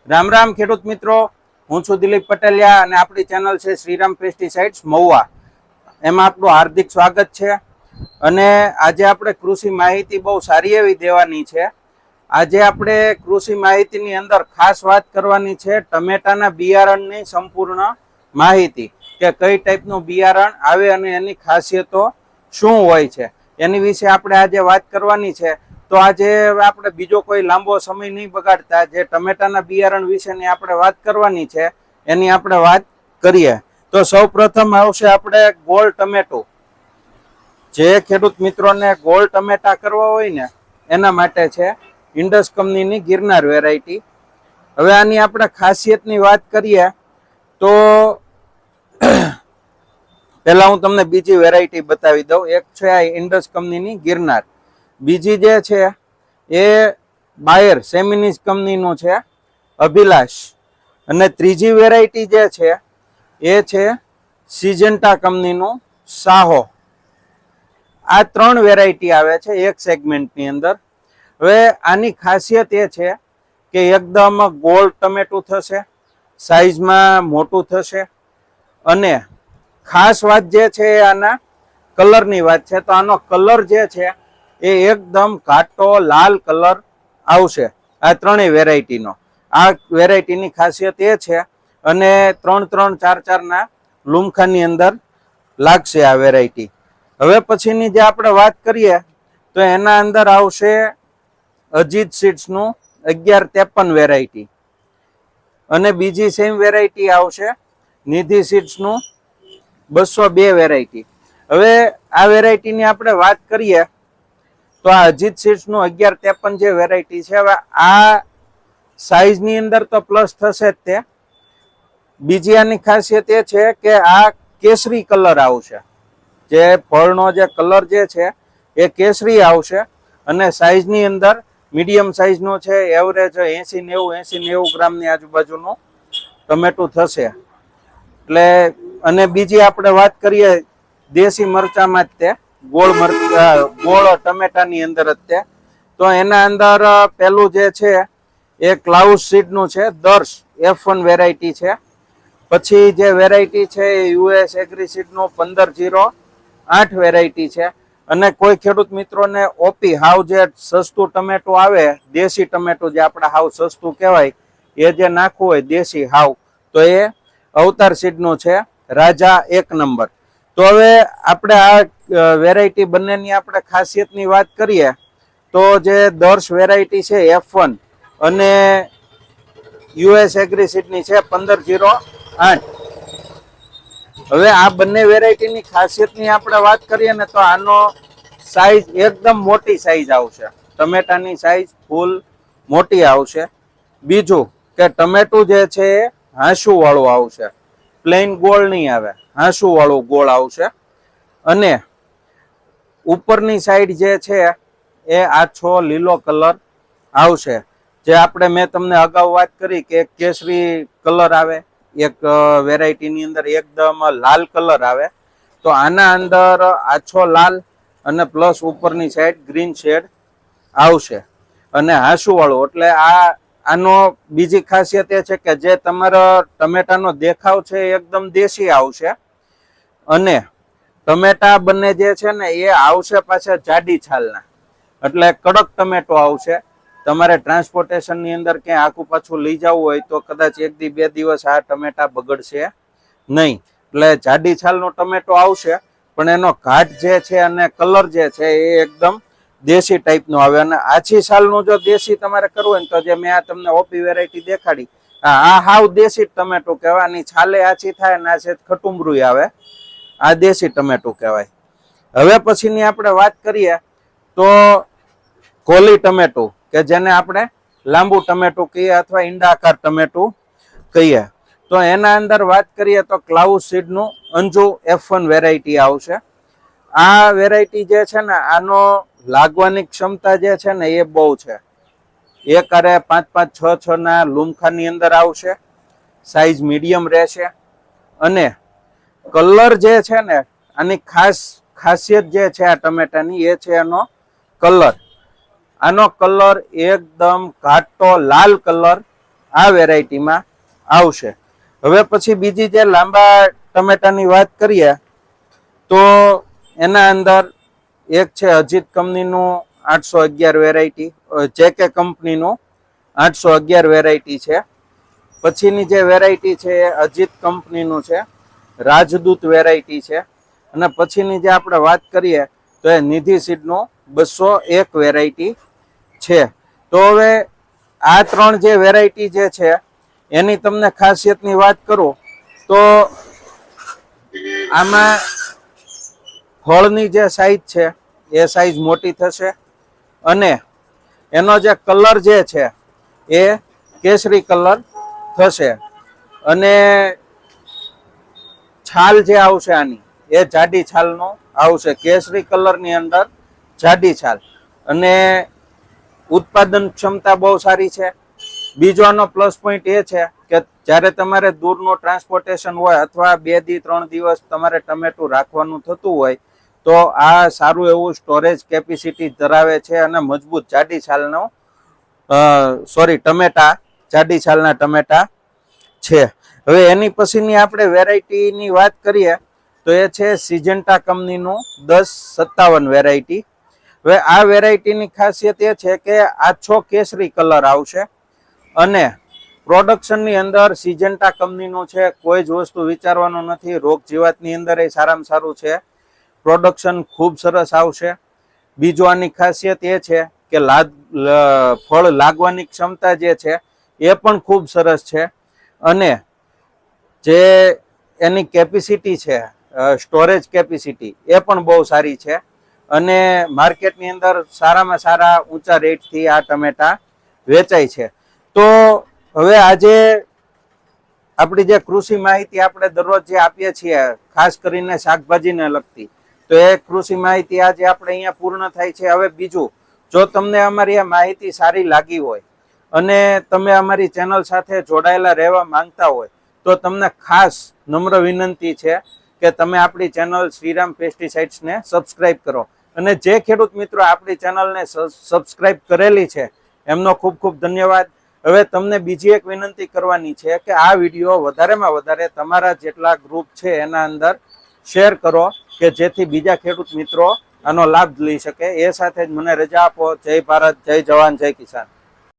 રામ રામ ખેડૂત મિત્રો, હું છું દિલીપ પટેલિયા અને આપણી ચેનલ છે શ્રીરામ પેસ્ટિસાઇડ્સ મહુવા. એમાં આપનું હાર્દિક સ્વાગત છે. અને આજે આપણે કૃષિ માહિતી બહુ સારી એવી દેવાની છે. આજે આપણે કૃષિ માહિતીની અંદર ખાસ વાત કરવાની છે ટમેટાના બિયારણની સંપૂર્ણ માહિતી, કે કઈ ટાઈપનું બિયારણ આવે અને એની ખાસિયતો શું હોય છે એની વિશે આપણે આજે વાત કરવાની છે. તો આજે આપણે બીજો કોઈ લાંબો સમય નહીં બગાડતા, જે ટમેટાના બિયારણ વિશેની આપણે વાત કરવાની છે એની આપણે વાત કરીએ. તો સૌ પ્રથમ આવશે આપણે ગોળ ટમેટું. જે ખેડૂત મિત્રોને ગોળ ટમેટા કરવા હોય ને એના માટે છે ઇન્ડસ કંપનીની ગિરનાર વેરાયટી. હવે આની આપણે ખાસિયતની વાત કરીએ તો પહેલા હું તમને બીજી વેરાયટી બતાવી દઉં. એક છે આ ઇન્ડસ કંપનીની ગિરનાર, બીજી જે છે એ બાયર સેમિનિસ કંપનીનું છે અભિલાષ, અને ત્રીજી વેરાયટી જે છે એ છે સિજન્ટા કંપનીનું સાહો. આ ત્રણ વેરાયટી આવે છે એક સેગમેન્ટની અંદર. હવે આની ખાસિયત એ છે કે એકદમ ગોળ ટમેટું થશે, સાઈઝમાં મોટું થશે, અને ખાસ વાત જે છે આના કલરની વાત છે. તો આનો કલર જે છે એ એકદમ ઘાટો લાલ કલર આવશે આ ત્રણેય વેરાયટીનો. આ વેરાયટીની ખાસિયત એ છે, અને 3-3, 4-4 ના લૂમખાની અંદર લાગશે આ વેરાયટી. હવે પછીની જે આપણે વાત કરીએ તો એના અંદર આવશે અજીત સીડ્સનું 1153 વેરાયટી, અને બીજી સેમ વેરાયટી આવશે નિધિ સીડ્સનું 202 વેરાયટી. હવે આ વેરાયટીની આપણે વાત કરીએ તો આ અજીત સીડ્સનું 1153 જે વેરાયટી છે, હવે આ સાઈઝની અંદર તો પ્લસ થશે જ તે. બીજી આની ખાસિયત એ છે કે આ કેસરી કલર આવશે, જે ફળનો જે કલર જે છે એ કેસરી આવશે, અને સાઈઝની અંદર મીડિયમ સાઈઝનું છે. એવરેજ 80-90 ગ્રામની આજુબાજુનું ટમેટું થશે. એટલે અને બીજી આપણે વાત કરીએ દેશી મરચામાં જ તે ગોળ ટમેટાની અંદર જ તે, તો એના અંદર પેલું જે છે એ ક્લાઉસ સીડનું છે, દર્શ F1 વેરાયટી છે. પછી જે વેરાયટી છે એ US એગ્રી સીડનું 1508 વેરાયટી છે. અને કોઈ ખેડૂત મિત્રોને ઓપી હાવ જે સસ્તું ટમેટું આવે, દેશી ટમેટું જે આપણે હાવ સસ્તું કહેવાય, એ જે નાખવું હોય દેશી હાવ, તો એ અવતાર સીડનું છે રાજા 1 નંબર. તો હવે આપણે આ વેરાયટી બંનેની આપણે ખાસિયતની વાત કરીએ તો જે દર્શ વેરાયટી છે F1 અને US એગ્રી સીડની છે 1508. હવે આ બંને વેરાયટીની ખાસિયતની આપણે વાત કરીએ ને તો આનો સાઈઝ એકદમ મોટી સાઈઝ આવશે, ટમેટાની સાઈઝ ફૂલ મોટી આવશે. બીજું કે ટમેટું જે છે એ હાંસુ વાળું આવશે, પ્લેન ગોળ નહીં આવે, હાંસુ વાળું ગોળ આવશે. અને ઉપરની સાઈડ જે છે એ આછો લીલો કલર આવશે. જે આપણે મેં તમને અગાઉ વાત કરી કે એક કેસરી કલર આવે, એક વેરાયટીની અંદર એકદમ લાલ કલર આવે. તો આના અંદર આછો લાલ અને પ્લસ ઉપરની સાઈડ ગ્રીન શેડ આવશે, અને હાંસુ વાળું. એટલે આનો બીજી ખાસિયત એ છે કે જે તમારો ટમેટાનો દેખાવ છે એકદમ દેશી આવશે, અને ટમેટા બંને જે છે ને એ આવશે પાછા જાડી છાલના, એટલે કડક ટમેટો આવશે. તમારે ટ્રાન્સપોર્ટેશનની અંદર ક્યાંય આખું પાછું લઈ જવું હોય તો કદાચ 1-2 દિવસ આ ટમેટા બગડશે નહીં. એટલે જાડી છાલનું ટમેટો આવશે, પણ એનો ઘાટ જે છે અને કલર જે છે એ એકદમ દેશી ટાઈપનો આવે. અને આછી છાલનું જો દેશી તમારે કરવું હોય ને તો જે મેં આ તમને ઓપી વેરાયટી દેખાડી, આ હાવ દેશી ટમેટું કહેવાય. આની છાલે આછી થાય ને આ છે ખટુંબરું આવે, આ દેશી ટમેટું કહેવાય. હવે પછીની આપણે વાત કરીએ તો કોલી ટમેટું, કે જેને આપણે લાંબુ ટમેટું કહીએ અથવા ઈંડાકાર ટમેટું કહીએ. તો એના અંદર વાત કરીએ તો ક્લાઉસ સીડનું અંજુ F1 વેરાયટી આવશે. આ વેરાયટી જે છે ને આનો લાગવાની ક્ષમતા જે છે ને એ બહુ છે. એક આરે 5-5, 6-6 ના લૂમખાની અંદર આવશે, સાઈઝ મીડિયમ રહેશે. અને કલર જે છે ને આની ખાસિયત જે છે આ ટમેટાની એ છે એનો કલર. આનો કલર એકદમ ઘાટો લાલ કલર આ વેરાયટીમાં આવશે. હવે પછી બીજી જે લાંબા ટમેટાની વાત કરીએ તો એના અંદર એક છે અજીત કંપનીનું 811 વેરાયટી, જેકે કંપનીનું 811 વેરાયટી છે. પછીની જે વેરાયટી છે એ અજીત કંપનીનું છે, રાજદૂત વેરાયટી છે. અને પછીની જે આપણે વાત કરીએ તો એ નિધિ સીડનું 201 વેરાયટી છે. તો હવે આ ત્રણ જે વેરાયટી જે છે એની તમને ખાસિયતની વાત કરું તો આમાં ફળની જે સાઈઝ છે એ સાઈઝ મોટી થશે અને એનો જે કલર જે છે એ કેસરી કલર થશે અને છાલ જે આવશે આની એ જાડી છાલનો આવશે. કેસરી કલરની અંદર જાડી છાલ અને ઉત્પાદન ક્ષમતા બહુ સારી છે. બીજો આનો પ્લસ પોઈન્ટ એ છે કે જ્યારે તમારે દૂરનું ટ્રાન્સપોર્ટેશન હોય અથવા 2 થી 3 દિવસ તમારે ટમેટું રાખવાનું થતું હોય તો આ સારું એવું સ્ટોરેજ કેપેસિટી ધરાવે છે અને મજબૂત જાડી છાલનો ટમેટા, જાડી છાલના ટમેટા છે. હવે એની પછીની આપણે વેરાયટીની વાત કરીએ તો એ છે સિજન્ટા કંપનીનું 1057 વેરાયટી. હવે આ વેરાયટીની ખાસિયત એ છે કે આછો કેસરી કલર આવશે અને પ્રોડક્શનની અંદર સિજન્ટા કંપનીનું છે, કોઈ જ વસ્તુ વિચારવાનું નથી. રોગ જીવાતની અંદર એ સારામાં સારું છે. પ્રોડક્શન ખૂબ સરસ આવશે. બીજો આની ખાસિયત એ છે કે ફળ લાગવાની ક્ષમતા જે છે એ પણ ખૂબ સરસ છે અને જે એની કેપેસિટી છે, સ્ટોરેજ કેપેસિટી એ પણ બહુ સારી છે અને માર્કેટની અંદર સારામાં સારા ઊંચા રેટથી આ ટમેટા વેચાય છે. તો હવે આજે આપણી જે કૃષિ માહિતી આપણે દરરોજ જે આપીએ છીએ ખાસ કરીને શાકભાજીને લગતી, તો એ કૃષિ માહિતી આજે આપણે અહીંયા પૂર્ણ થાય છે. હવે બીજું, જો તમને અમારી આ માહિતી સારી લાગી હોય અને તમે અમારી ચેનલ સાથે જોડાયેલા રહેવા માંગતા હોય તો તમને ખાસ નમ્ર વિનંતી છે કે તમે આપણી ચેનલ શ્રીરામ પેસ્ટિસાઇડ્સને સબસ્ક્રાઇબ કરો. અને જે ખેડૂત મિત્રો આપણી ચેનલને સબસ્ક્રાઇબ કરેલી છે એમનો ખૂબ ખૂબ ધન્યવાદ. હવે તમને બીજી એક વિનંતી કરવાની છે કે આ વિડીયો વધારેમાં વધારે તમારા જેટલા ગ્રુપ છે એના અંદર શેર કરો કે જેથી બીજા ખેડૂત મિત્રો આનો લાભ લઈ શકે. એ સાથે જ મને રજા આપો. જય ભારત, જય જવાન, જય કિસાન.